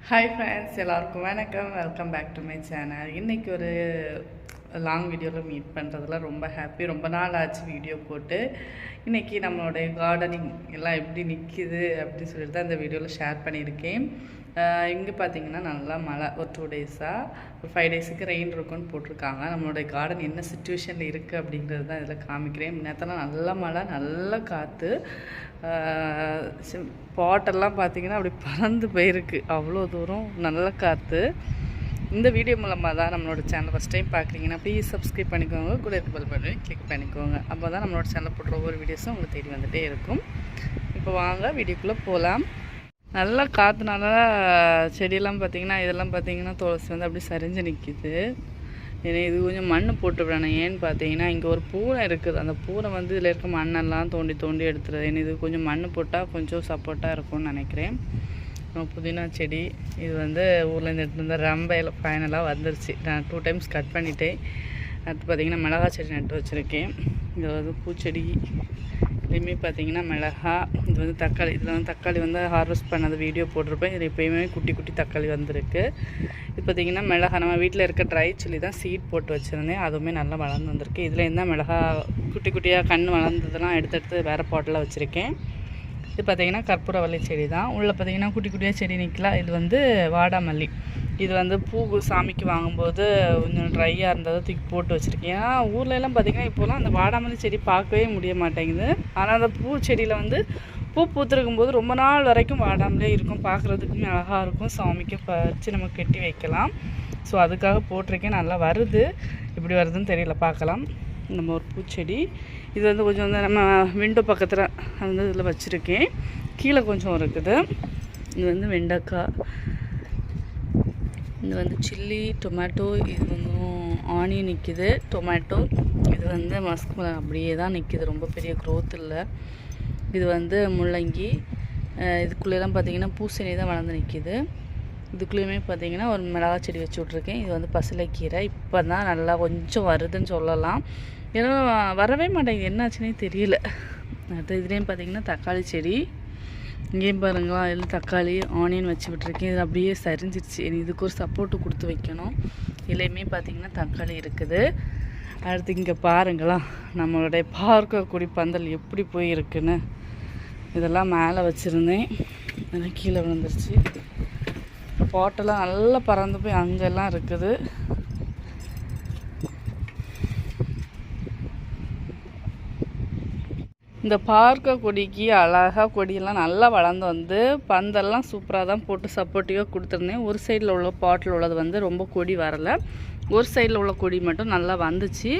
Hi friends, எல்லாருக்கும் வணக்கம். Welcome back to my channel. இன்றைக்கி ஒரு லாங் வீடியோவில் மீட் பண்ணுறதுல ரொம்ப ஹாப்பி. ரொம்ப நாள் ஆச்சு வீடியோ போட்டு. இன்றைக்கி நம்மளுடைய கார்டனிங் எல்லாம் எப்படி நிற்கிது அப்படின்னு சொல்லிட்டு தான் இந்த வீடியோவில் ஷேர் பண்ணியிருக்கேன். இங்கே பார்த்தீங்கன்னா நல்லா மழை. ஒரு 2 டேஸாக ஒரு 5 டேஸுக்கு ரெயின் இருக்குன்னு போட்டிருக்காங்க. நம்மளுடைய கார்டன் என்ன சுச்சுவேஷனில் இருக்குது அப்படிங்கிறது தான் இதில் காமிக்கிறேன். நேரத்தெல்லாம் நல்ல மழை, நல்ல காற்று. பாட்டெல்லாம் பார்த்தீங்கன்னா அப்படி பறந்து போயிருக்கு, அவ்வளோ தூரம் நல்ல காற்று. இந்த வீடியோ மூலமாக தான் நம்மளோட சேனல் ஃபஸ்ட் டைம் பார்க்குறீங்கன்னா ப்ளீஸ் சப்ஸ்கிரைப் பண்ணிக்கோங்க. கூட இருக்க பெல் பண்ணி கிளிக் பண்ணிக்கோங்க. அப்போ தான் நம்மளோட சேனலில் போடுற ஒவ்வொரு வீடியோஸும் உங்களுக்கு தேடி வந்துகிட்டே இருக்கும். இப்போ வாங்க வீடியோக்குள்ளே போகலாம். நல்லா காற்றுனால செடியெல்லாம் பார்த்திங்கன்னா இதெல்லாம் பார்த்திங்கன்னா துளசி வந்து அப்படி சரிஞ்சு நிற்கிது. ஏன்னா இது கொஞ்சம் மண் போட்டு விடணும். ஏன்னு பார்த்தீங்கன்னா இங்கே ஒரு பூனை இருக்குது. அந்த பூனை வந்து இதில் இருக்க மண்ணெல்லாம் தோண்டி தோண்டி எடுத்துருது. ஏன்னா இது கொஞ்சம் மண் போட்டால் கொஞ்சம் சப்போர்ட்டாக இருக்கும்னு நினைக்கிறேன். புதினா செடி இது வந்து ஊர்லேருந்து எடுத்துகிட்டு வந்த ரம்பையில் ஃபைனலாக வந்துருச்சு. நான் 2 டைம்ஸ் கட் பண்ணிட்டேன். அடுத்து பார்த்திங்கன்னா மிளகா செடி நட்டு வச்சுருக்கேன். இது வந்து பூச்செடி. இதுலேயுமே பார்த்திங்கன்னா மிளகா. இது வந்து தக்காளி. இதில் வந்து தக்காளி வந்து ஹார்வெஸ்ட் பண்ணது வீடியோ போட்டிருப்பேன். இது எப்போயுமே குட்டி குட்டி தக்காளி வந்திருக்கு. இது பார்த்திங்கன்னா மிளகா நம்ம வீட்டில் இருக்க ட்ரை சில்லி தான் சீட் போட்டு வச்சுருந்தேன். அதுவுமே நல்லா வளர்ந்து வந்திருக்கு. இதில் என்ன மிளகா குட்டி குட்டியாக கண் வளர்ந்ததெல்லாம் எடுத்து வேறு பாட்டில் வச்சுருக்கேன். இது பார்த்திங்கன்னா கற்பூரவள்ளி செடி தான். உள்ளே பார்த்திங்கன்னா குட்டி குட்டியாக செடி நிற்கலாம். இது வந்து வாடாமல்லி. இது வந்து பூ சாமிக்கு வாங்கும்போது கொஞ்சம் ட்ரையாக இருந்ததை தூக்கி போட்டு வச்சுருக்கேன். ஏன்னா ஊர்லெலாம் பார்த்திங்கன்னா இப்போலாம் அந்த வாடாமல்லி செடி பார்க்கவே முடிய மாட்டேங்குது. ஆனால் அந்த பூச்செடியில் வந்து பூ பூத்துருக்கும் போது ரொம்ப நாள் வரைக்கும் வாடாமலே இருக்கும். பார்க்குறதுக்குமே அழகாக இருக்கும். சாமிக்கு பறித்து நம்ம கட்டி வைக்கலாம். ஸோ அதுக்காக போட்டிருக்கேன். நல்லா வருது. எப்படி வருதுன்னு தெரியல, பார்க்கலாம். நம்ம ஒரு பூச்செடி. இது வந்து கொஞ்சம் வந்து நம்ம விண்டோ பக்கத்தில் வந்து இதில் வச்சுருக்கேன். கீழே கொஞ்சம் இருக்குது. இது வந்து வெண்டைக்காய். இது வந்து சில்லி, டொமேட்டோ. இது வந்து ஆனியன் நிற்கிது. டொமேட்டோ. இது வந்து மஸ்க் அப்படியே தான் நிற்கிது. ரொம்ப பெரிய க்ரோத் இல்லை. இது வந்து முள்ளங்கி. இதுக்குள்ளேலாம் பார்த்திங்கன்னா பூசணி தான் வளர்ந்து நிற்கிது. இதுக்குள்ளேயுமே பார்த்திங்கன்னா ஒரு மிளகா செடி வச்சு விட்ருக்கேன். இது வந்து பசலைக்கீரை. இப்போ தான் நல்லா கொஞ்சம் வருதுன்னு சொல்லலாம். ஏன்னா வரவே மாட்டேங்குது, என்னாச்சுன்னே தெரியல. அடுத்து இதுலேயும் பார்த்திங்கன்னா தக்காளி செடி. இங்கேயும் பாருங்களா, இதில் தக்காளி ஆனியன் வச்சு விட்ருக்கேன். இது அப்படியே சரிஞ்சிருச்சு. இதுக்கு ஒரு சப்போர்ட்டு கொடுத்து வைக்கணும். இதுலேயுமே பார்த்திங்கன்னா தக்காளி இருக்குது. அடுத்து இங்கே பாருங்களா, நம்மளுடைய பார்க்கக்கூடிய பந்தல் எப்படி போயிருக்குன்னு. இதெல்லாம் மேலே வச்சுருந்தேன், அதெல்லாம் கீழே விழுந்துருச்சு. பாட்டெல்லாம் நல்லா பறந்து போய் அங்கெல்லாம் இருக்குது. இந்த பார்க்க கொடிக்கு அழகாக கொடியெல்லாம் நல்லா வளர்ந்து வந்து பந்தெல்லாம் சூப்பராக தான் போட்டு சப்போர்ட்டிவாக கொடுத்துருந்தேன். ஒரு சைடில் உள்ள பாட்டில் உள்ளது வந்து ரொம்ப கொடி வரலை. ஒரு சைடில் உள்ள கொடி மட்டும் நல்லா வந்துச்சு.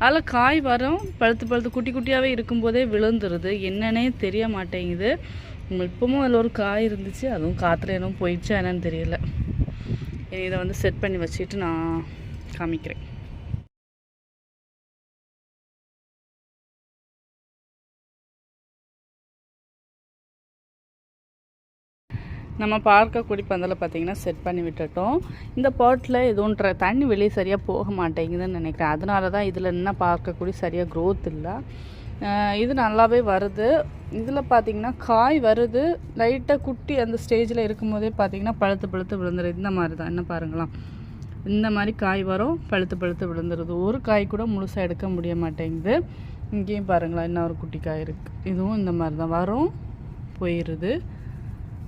அதில் காய் வரும், பழுத்து குட்டி குட்டியாகவே இருக்கும்போதே விழுந்துருது. என்னன்னே தெரிய மாட்டேங்குது. இப்போவும் அதில் ஒரு காய் இருந்துச்சு, அதுவும் காற்றுல எதுவும் போயிடுச்சா என்னன்னு தெரியல. இதை வந்து செட் பண்ணி வச்சுட்டு நான் காமிக்கிறேன். நம்ம பார்க்கக்கூடிய பந்தலை பார்த்திங்கன்னா செட் பண்ணி விட்டுட்டோம். இந்த பாட்டில் எதுவும் தண்ணி வெளியே சரியாக போக மாட்டேங்குதுன்னு நினைக்கிறேன். அதனால தான் இதில் என்ன பார்க்கக்கூடிய சரியாக க்ரோத் இல்லை. இது நல்லாவே வருது. இதில் பார்த்திங்கன்னா காய் வருது. லைட்டாக குட்டி அந்த ஸ்டேஜில் இருக்கும்போதே பார்த்திங்கன்னா பழுத்து விழுந்துருது. இந்த மாதிரி தான், என்ன பாருங்களாம், இந்த மாதிரி காய் வரும், பழுத்து விழுந்துருது. ஒரு காய் கூட முழுசாக எடுக்க முடிய மாட்டேங்குது. இங்கேயும் பாருங்களா, இன்னும் ஒரு குட்டி காய் இருக்குது. இதுவும் இந்த மாதிரி தான் வரும், போயிடுது.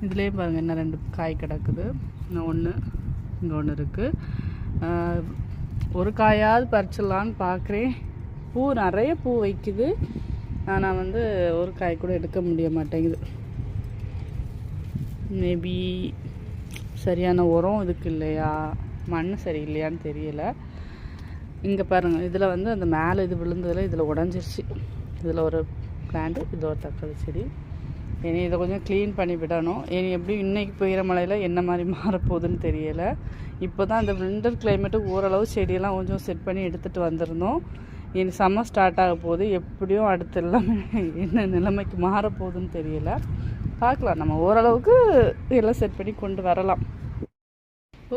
இதுலேயே பாருங்கள், இன்னும் 2 காய் கிடக்குது. இன்னும் ஒன்று, இங்கே ஒன்று இருக்குது. ஒரு காயாவது பறிச்சிடலான்னு பார்க்குறேன். பூ நிறைய பூ வைக்குது. ஆனால் வந்து ஒரு காய் கூட எடுக்க முடிய மாட்டேங்குது. மேபி சரியான உரம் இதுக்கு இல்லையா, மண் சரியில்லையான்னு தெரியல. இங்கே பாருங்கள், இதில் வந்து அந்த மேலே இது விழுந்ததில் இதில் உடஞ்சிருச்சு. இதில் ஒரு பிளான்ட்டு, இதில் ஒரு தக்காளி செடி. இனி இதை கொஞ்சம் க்ளீன் பண்ணி விடணும். இனி எப்படி இன்றைக்கி பெய்கிற மழையில் என்ன மாதிரி மாறப்போகுதுன்னு தெரியலை. இப்போ தான் அந்த விண்டர் கிளைமேட்டுக்கு ஓரளவு செடியெல்லாம் கொஞ்சம் செட் பண்ணி எடுத்துகிட்டு வந்திருந்தோம். இனி சம்மர் ஸ்டார்ட் ஆக போகுது. எப்படியும் அடுத்து எல்லாமே என்ன நிலைமைக்கு மாறப்போகுதுன்னு தெரியல. பார்க்கலாம், நம்ம ஓரளவுக்கு எல்லாம் செட் பண்ணி கொண்டு வரலாம்.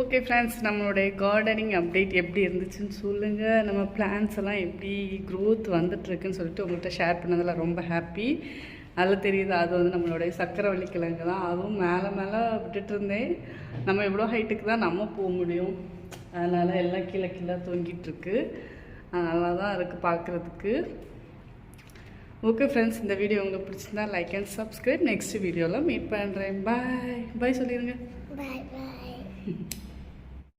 ஓகே ஃப்ரெண்ட்ஸ், நம்மளுடைய கார்டனிங் அப்டேட் எப்படி இருந்துச்சுன்னு சொல்லுங்கள். நம்ம பிளான்ஸ் எல்லாம் எப்படி க்ரோத் வந்துட்டுருக்குன்னு சொல்லிட்டு உங்கள்கிட்ட ஷேர் பண்ணதில் ரொம்ப ஹாப்பி. அதில் தெரியுது அது வந்து நம்மளுடைய சக்கரவள்ளி கிழங்கு தான். அதுவும் மேலே மேலே விட்டுட்டு இருந்தேன். நம்ம எவ்வளோ ஹைட்டுக்கு தான் நம்ம போக முடியும், அதனால் எல்லாம் கீழே கீழே தொங்கிட்டுருக்கு. நல்லா தான் இருக்குது பார்க்குறதுக்கு. ஓகே ஃப்ரெண்ட்ஸ், இந்த வீடியோ உங்களுக்கு பிடிச்சிருந்தா லைக் அண்ட் சப்ஸ்கிரைப். நெக்ஸ்ட் வீடியோவில் மீட் பண்ணுறேன். பாய் பாய் சொல்லிடுங்க. பாய் பாய்.